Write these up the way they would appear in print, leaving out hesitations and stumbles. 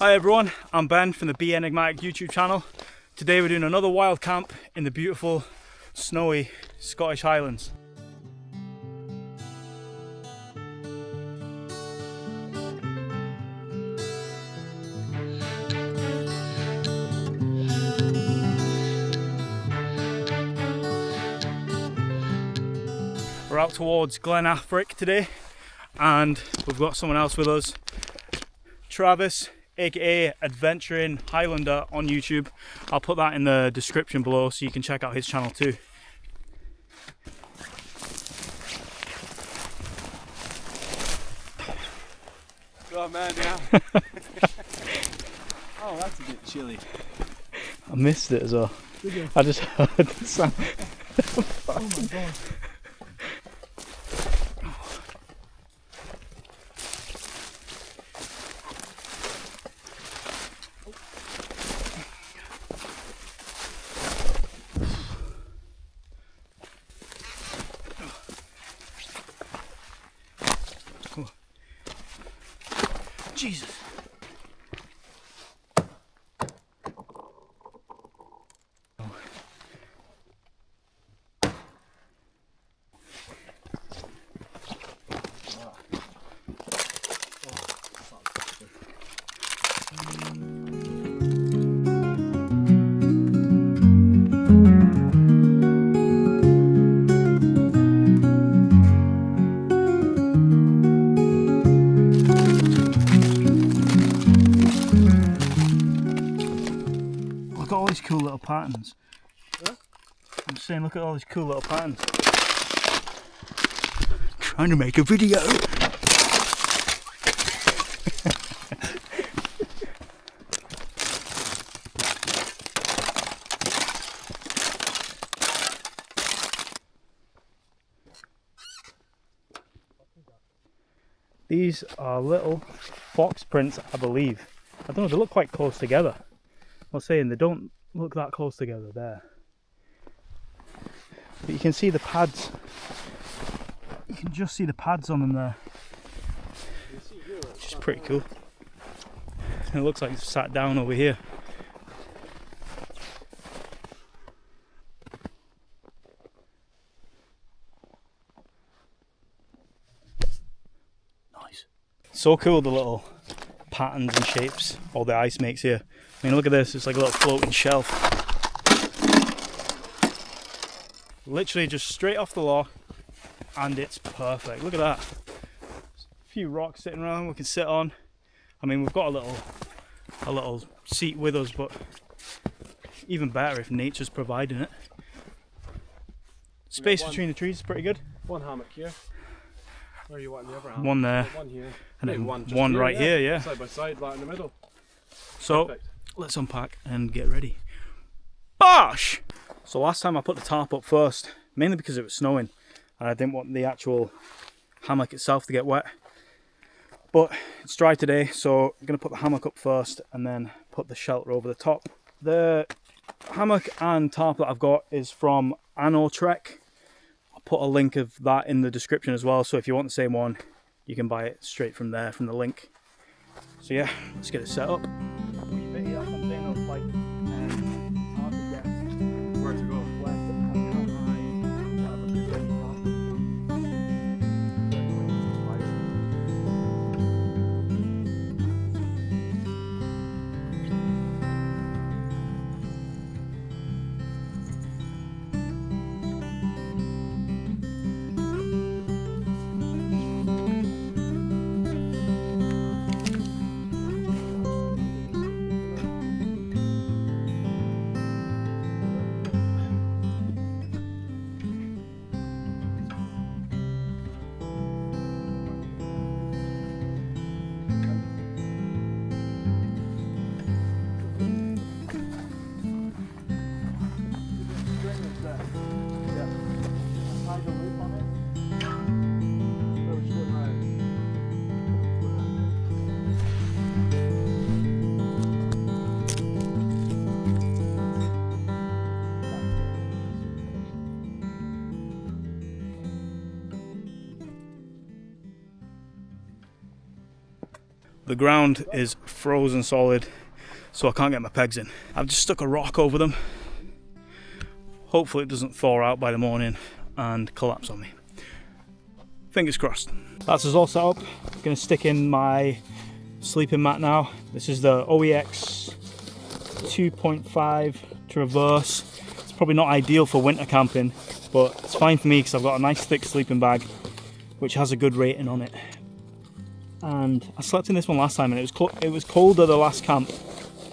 Hi everyone, I'm Ben from the B-Enigmatic YouTube channel. Today we're doing another wild camp in the beautiful, snowy Scottish Highlands. We're out towards Glen Affric today, and we've got someone else with us, Travis, aka Adventuring Highlander on YouTube. I'll put that in the description below so you can check out his channel too. Go on, man, yeah. Oh, that's a bit chilly. I missed it as well. Did you? I just heard the sound. Oh my god. Jesus. Look at all these cool little patterns. Huh? I'm just saying, look at all these cool little patterns. Trying to make a video. These are little fox prints, I believe. I don't know, they look quite close together. I was saying they don't look that close together there. But you can see the pads. You can just see the pads on them there. Which is pretty cool. It looks like it's sat down over here. Nice. So cool, the little patterns and shapes all the ice makes here. I mean, look at this, it's like a little floating shelf. Literally just straight off the loch, and it's perfect. Look at that. A few rocks sitting around we can sit on. I mean, we've got a little seat with us, but even better if nature's providing it. Space between the trees is pretty good. One hammock here. Where are you wanting the other hammock? One there. One here. And then one one right here, yeah. Side by side, right in the middle. So, Perfect. let's unpack and get ready. Bosh! So last time I put the tarp up first, mainly because it was snowing and I didn't want the actual hammock itself to get wet. But it's dry today, so I'm going to put the hammock up first and then put the shelter over the top. The hammock and tarp that I've got is from Trek. I'll put a link of that in the description as well, so if you want the same one, you can buy it straight from there, from the link. So yeah, let's get it set up. Where to go? The ground is frozen solid, so I can't get my pegs in. I've just stuck a rock over them. Hopefully it doesn't thaw out by the morning and collapse on me. Fingers crossed. That's us all set up. I'm gonna stick in my sleeping mat now. This is the OEX 2.5 Traverse. It's probably not ideal for winter camping, but it's fine for me because I've got a nice thick sleeping bag which has a good rating on it. And I slept in this one last time and it was cold at the last camp,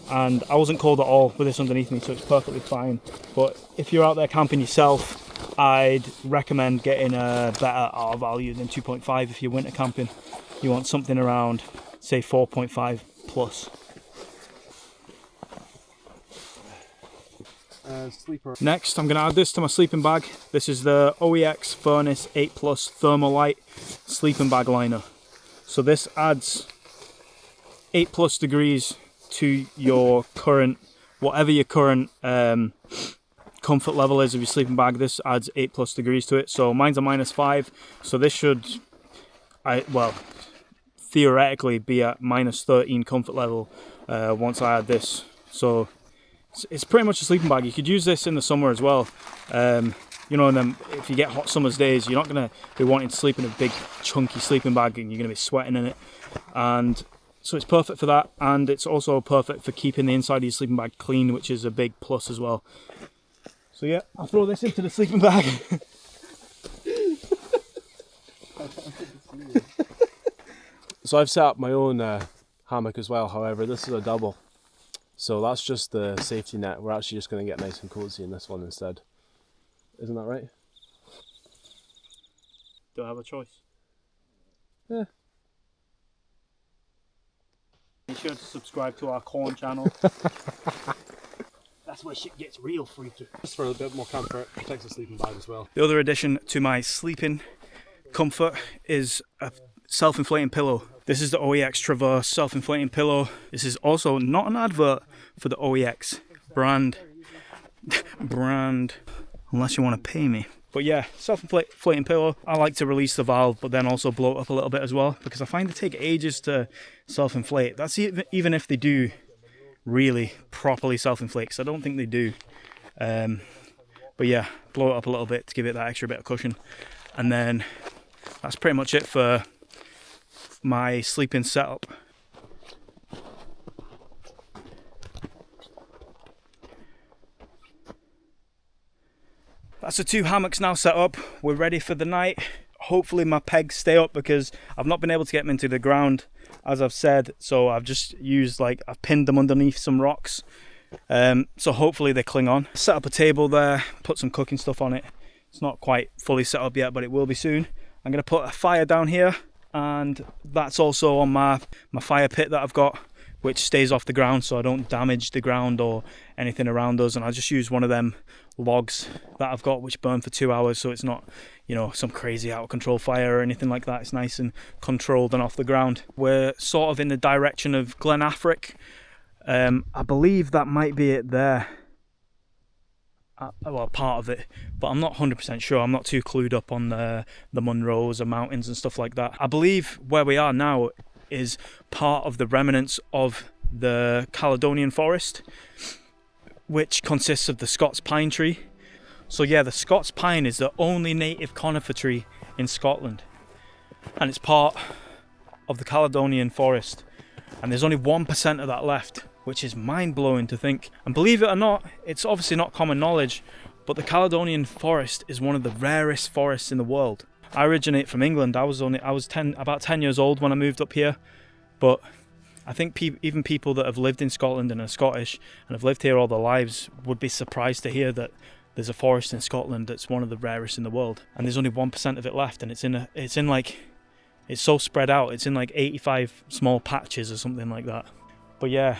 and I wasn't cold at all with this underneath me, so it's perfectly fine. But if you're out there camping yourself, I'd recommend getting a better R value than 2.5 if you're winter camping. You want something around, say, 4.5 plus. Sleeper. Next, I'm going to add this to my sleeping bag. This is the OEX Furnace 8 Plus Thermalite sleeping bag liner. So this adds 8 plus degrees to your current, whatever your current comfort level is of your sleeping bag. This adds 8 plus degrees to it. So mine's a -5, so this should, well, theoretically be at -13 comfort level once I add this. So it's pretty much a sleeping bag. You could use this in the summer as well. You know, and then if you get hot summer's days, you're not going to be wanting to sleep in a big chunky sleeping bag and you're going to be sweating in it. And so it's perfect for that, and it's also perfect for keeping the inside of your sleeping bag clean, which is a big plus as well. So yeah, I'll throw this into the sleeping bag. So I've set up my own hammock as well, however this is a double. So that's just the safety net. We're actually just going to get nice and cozy in this one instead. Isn't that right? Do I have a choice? Yeah. You should subscribe to our corn channel. That's where shit gets real freaky. Just for a bit more comfort, protects the sleeping bag as well. The other addition to my sleeping comfort is a self-inflating pillow. This is the OEX Traverse self-inflating pillow. This is also not an advert for the OEX brand, unless you want to pay me. But yeah, self-inflating pillow. I like to release the valve, but then also blow it up a little bit as well, because I find they take ages to self-inflate. That's even if they do really properly self-inflate, because I don't think they do. But yeah, blow it up a little bit to give it that extra bit of cushion. And then that's pretty much it for my sleeping setup. That's the 2 hammocks now set up. We're ready for the night. Hopefully my pegs stay up, because I've not been able to get them into the ground, as I've said. So I've just used, I've pinned them underneath some rocks. So hopefully they cling on. Set up a table there, put some cooking stuff on it. It's not quite fully set up yet, but it will be soon. I'm going to put a fire down here, and that's also on my fire pit that I've got, which stays off the ground so I don't damage the ground or anything around us. And I just use one of them logs that I've got which burn for 2 hours, so it's not, you know, some crazy out of control fire or anything like that. It's nice and controlled and off the ground. We're sort of in the direction of Glen Affric. I believe that might be it there. Well, part of it, but I'm not 100% sure. I'm not too clued up on the Munros or mountains and stuff like that. I believe where we are now is part of the remnants of the Caledonian Forest, which consists of the Scots pine tree. So yeah, the Scots pine is the only native conifer tree in Scotland, and it's part of the Caledonian Forest, and there's only 1% of that left, which is mind-blowing to think. And believe it or not, it's obviously not common knowledge, but the Caledonian Forest is one of the rarest forests in the world. I originate from England. I was about 10 years old when I moved up here, but I think even people that have lived in Scotland and are Scottish and have lived here all their lives would be surprised to hear that there's a forest in Scotland that's one of the rarest in the world, and there's only 1% of it left, and it's so spread out. It's in 85 small patches or something like that. But yeah,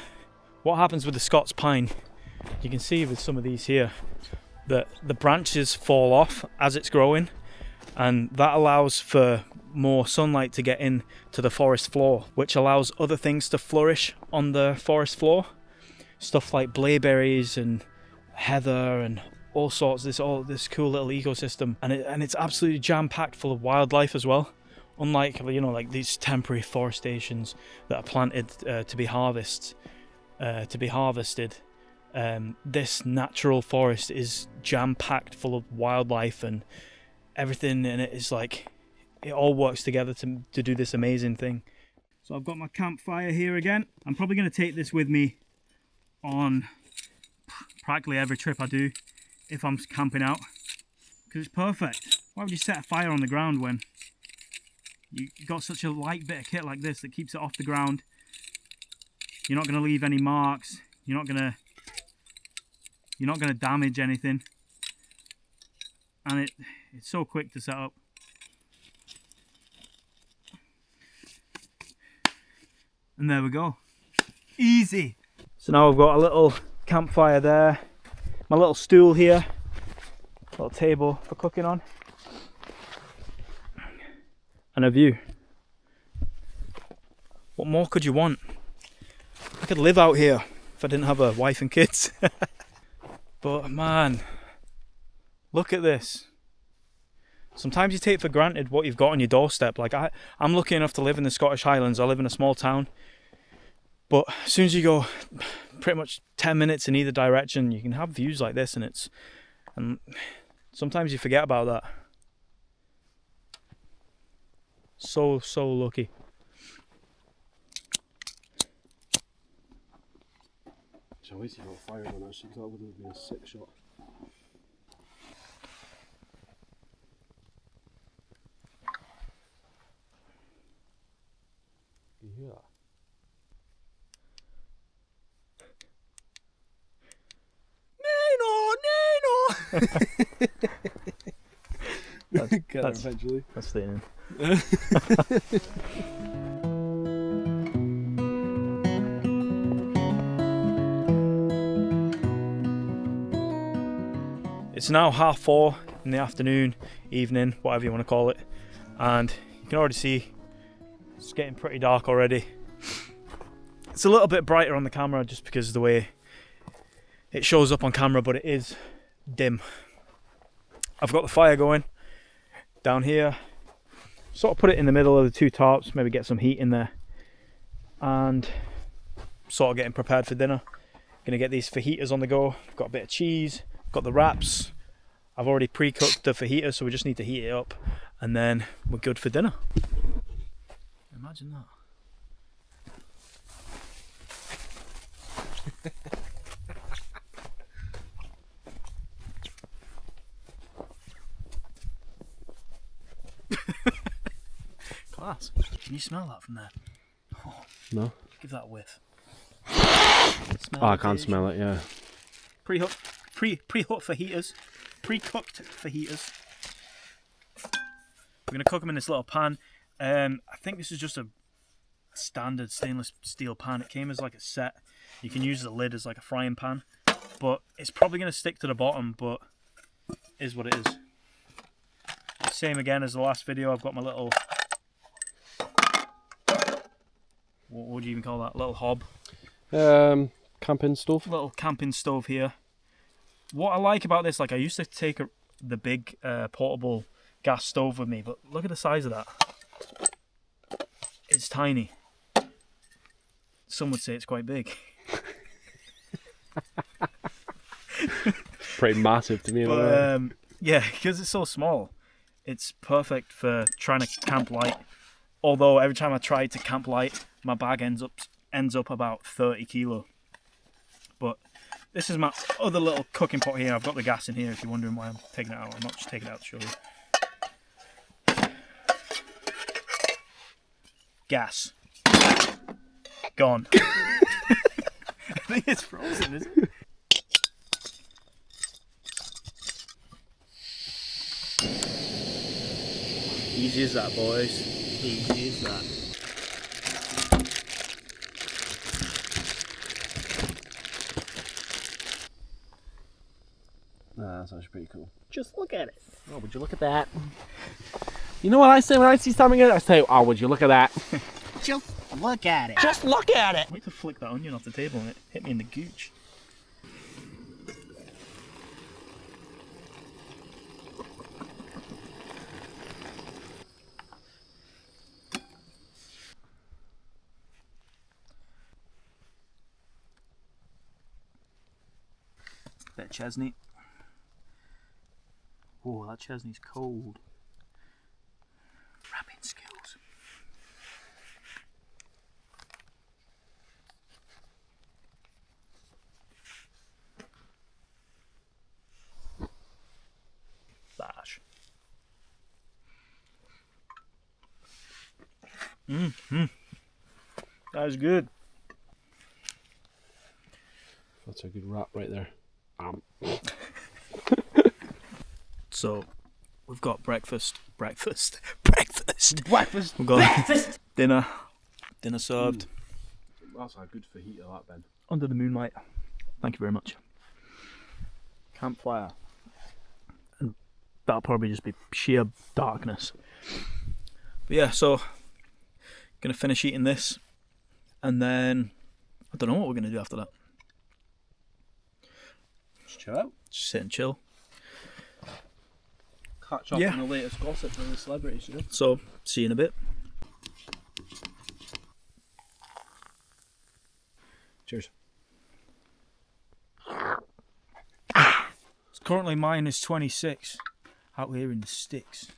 what happens with the Scots pine, you can see with some of these here that the branches fall off as it's growing, and that allows for more sunlight to get in to the forest floor, which allows other things to flourish on the forest floor. Stuff like blaeberries and heather and all sorts, this cool little ecosystem, and it's absolutely jam-packed full of wildlife as well. unlike, you know, like these temporary forestations that are planted to be harvested, this natural forest is jam-packed full of wildlife, and everything in it is like, it all works together to do this amazing thing. So I've got my campfire here again. I'm probably going to take this with me on practically every trip I do if I'm camping out, because it's perfect. Why would you set a fire on the ground when you got such a light bit of kit like this that keeps it off the ground? You're not going to leave any marks. You're not going to damage anything, and it's so quick to set up. And there we go, easy. So now I've got a little campfire there, my little stool here, little table for cooking on, and a view. What more could you want? I could live out here if I didn't have a wife and kids. But man, look at this. Sometimes you take for granted what you've got on your doorstep. Like I'm lucky enough to live in the Scottish Highlands. I live in a small town. But as soon as you go pretty much 10 minutes in either direction, you can have views like this, and sometimes you forget about that. So lucky. I wish you got fire on that shit, because that would have been a sick shot. Can you hear that? That's eventually. That's staying in. It's now 4:30 in the afternoon, evening, whatever you want to call it, and you can already see it's getting pretty dark already. It's a little bit brighter on the camera just because of the way it shows up on camera, but it is dim. I've got the fire going down here, sort of put it in the middle of the two tarps, maybe get some heat in there, and sort of getting prepared for dinner. Gonna get these fajitas on the go. I've got a bit of cheese, got the wraps. I've already pre-cooked the fajita, so we just need to heat it up, and then we're good for dinner. Imagine that. Class. Can you smell that from there? Oh, No. give that a whiff. I can't smell it, yeah. Pre-cooked fajitas. Pre-cooked fajitas. We're going to cook them in this little pan. I think this is just a standard stainless steel pan. It came as like a set. You can use the lid as like a frying pan, but it's probably going to stick to the bottom, but is what it is. Same again as the last video. I've got my little, what would you even call that? Little hob. Camping stove. Little camping stove here. What I like about this, like I used to take the big portable gas stove with me, but look at the size of that. It's tiny. Some would say it's quite big. Pretty massive to me. But, yeah, because it's so small, it's perfect for trying to camp light. Although every time I try to camp light, my bag ends up about 30 kilo. But this is my other little cooking pot here. I've got the gas in here if you're wondering why I'm taking it out. I'm not just taking it out to show you. Gas. Gone. I think it's frozen, isn't it? Easy as that, boys. Easy as that. That's actually pretty cool. Just look at it. Oh, would you look at that? You know what I say when I see something? I say, oh, would you look at that? Just look at it. Just look at it. Wait to flick that onion off the table and it hit me in the gooch. Bit of Chesney. Oh, that Chesney's cold. Wrapping skills. Bash. That is good. That's a good wrap right there. So, we've got breakfast. Breakfast. We've got dinner served. That's a good fajita, that, Ben. Under the moonlight. Thank you very much. Campfire. And that'll probably just be sheer darkness. But yeah, so gonna finish eating this, and then I don't know what we're gonna do after that. Just chill out. Just sit and chill. Catch up on the latest gossip from the celebrities, you know. So, see you in a bit. Cheers. It's currently minus 26 out here in the sticks.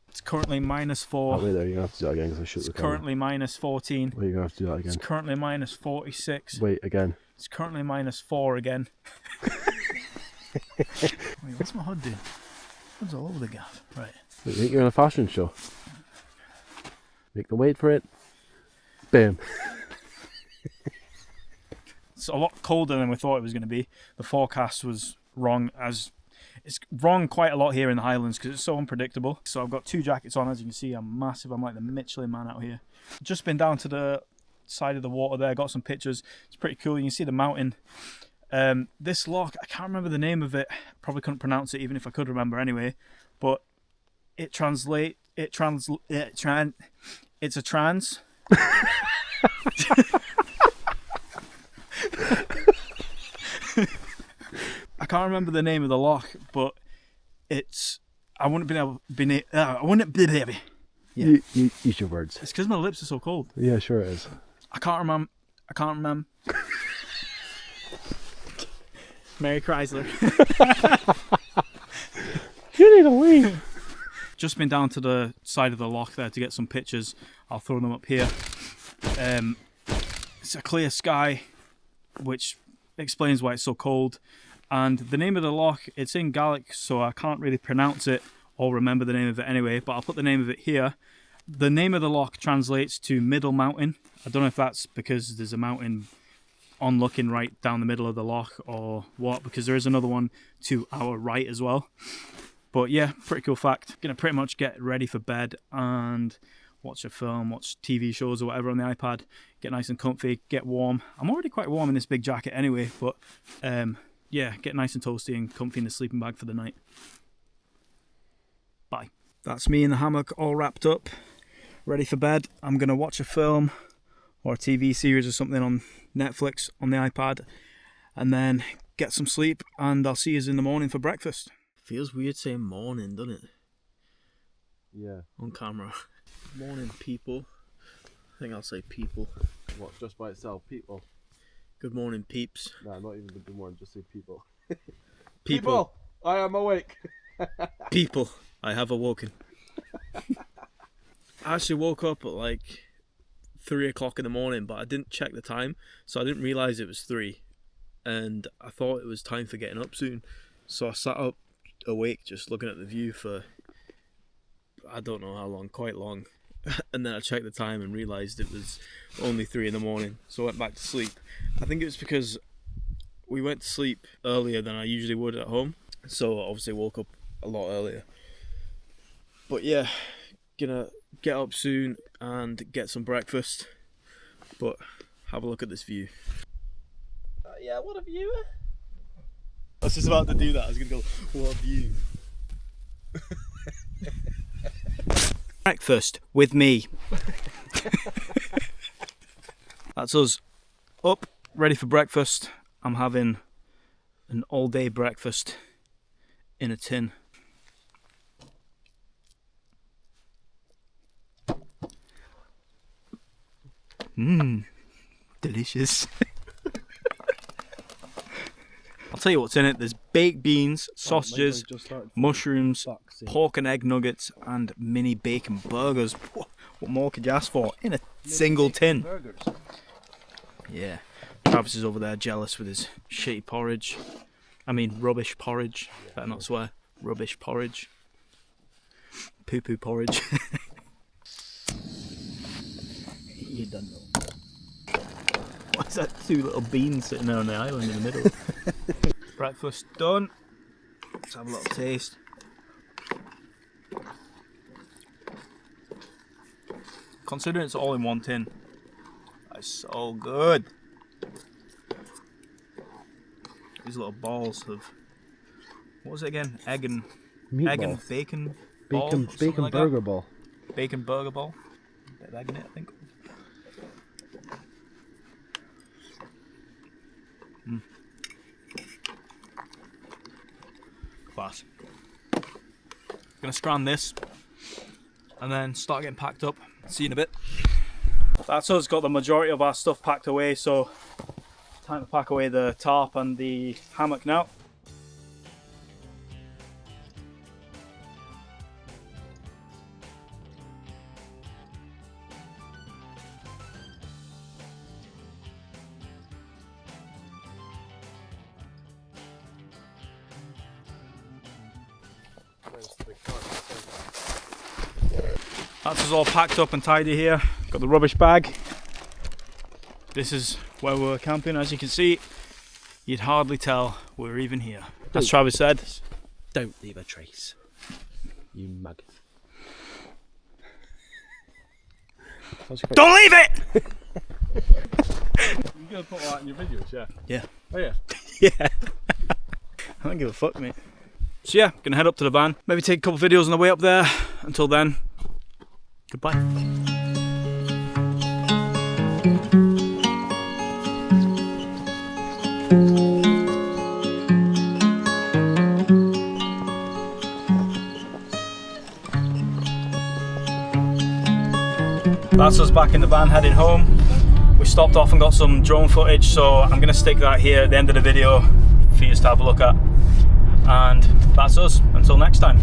It's currently minus 4. Wait there, you're going to have to do that again because I shoot It's the camera. currently minus 14. Wait, you're going to have to do that again. It's currently minus 46. Wait, again. It's currently minus 4 again. Wait, what's my HUD doing? HUD's all over the gaff. Right. Wait, you think you're on a fashion show? Make them wait for it. Boom. It's a lot colder than we thought it was going to be. The forecast was wrong, as it's wrong quite a lot here in the Highlands because it's so unpredictable. So I've got 2 jackets on. As you can see, I'm massive. I'm like the Michelin man out here. Just been down to the side of the water there, got some pictures. It's pretty cool. You can see the mountain. This loch, I can't remember the name of it. Probably couldn't pronounce it even if I could remember anyway. But it's a trans. I can't remember the name of the loch, but it's. I wouldn't be able. Yeah. You use your words. It's because my lips are so cold. Yeah, sure it is. I can't remember. Mary Chrysler. You need to leave. Just been down to the side of the loch there to get some pictures. I'll throw them up here. It's a clear sky, which explains why it's so cold. And the name of the loch, it's in Gaelic, so I can't really pronounce it or remember the name of it anyway, but I'll put the name of it here. The name of the loch translates to Middle Mountain. I don't know if that's because there's a mountain on looking right down the middle of the loch or what, because there is another one to our right as well. But yeah, pretty cool fact. Gonna pretty much get ready for bed and watch a film, watch TV shows or whatever on the iPad, get nice and comfy, get warm. I'm already quite warm in this big jacket anyway, but yeah, get nice and toasty and comfy in the sleeping bag for the night. Bye. That's me in the hammock all wrapped up, ready for bed. I'm gonna watch a film or a TV series or something on Netflix on the iPad and then get some sleep, and I'll see you in the morning for breakfast. Feels weird saying morning, doesn't it? Yeah. On camera. Morning, people. I think I'll say people. What, just by itself? People? Good morning, peeps. Nah, not even good morning, just say people. People. I am awake. People. I have awoken. I actually woke up at like 3 o'clock in the morning, but I didn't check the time, so I didn't realise it was 3. And I thought it was time for getting up soon. So I sat up awake just looking at the view for I don't know how long, quite long. And then I checked the time and realised it was only 3 in the morning, so I went back to sleep. I think it was because we went to sleep earlier than I usually would at home, so I obviously woke up a lot earlier. But yeah, gonna get up soon and get some breakfast, but have a look at this view. Yeah, what a view. I was just about to do that. I was gonna go, what a view. Breakfast with me. That's us up, ready for breakfast. I'm having an all-day breakfast in a tin. Delicious. tell you what's in it. There's baked beans, sausages, mushrooms, pork and egg nuggets, and mini bacon burgers. What more could you ask for in a single tin? Yeah. Travis is over there jealous with his shitty porridge. I mean rubbish porridge. Better not swear. Rubbish porridge. Poo-poo porridge. You don't know. What's that? Two little beans sitting there on the island in the middle. Breakfast done. Let's have a little taste. Considering it's all in one tin, that's so good. These little balls of, what was it again? Egg and bacon ball, bacon like burger that. ball. Bacon burger ball. Bit of egg in it, I think. Class. Gonna strand this and then start getting packed up. See you in a bit. That's us, got the majority of our stuff packed away, so time to pack away the tarp and the hammock now. That's us all packed up and tidy here. Got the rubbish bag. This is where we're camping. As you can see, you'd hardly tell we're even here. As Travis said, Don't leave a trace. You mug. don't leave it! You gonna put that in your videos, yeah? Yeah. Oh yeah. Yeah. I don't give a fuck, mate. So yeah, gonna head up to the van. Maybe take a couple videos on the way up there. Until then, goodbye. That's us back in the van heading home. We stopped off and got some drone footage, so I'm going to stick that here at the end of the video for you to have a look at. And that's us. Until next time.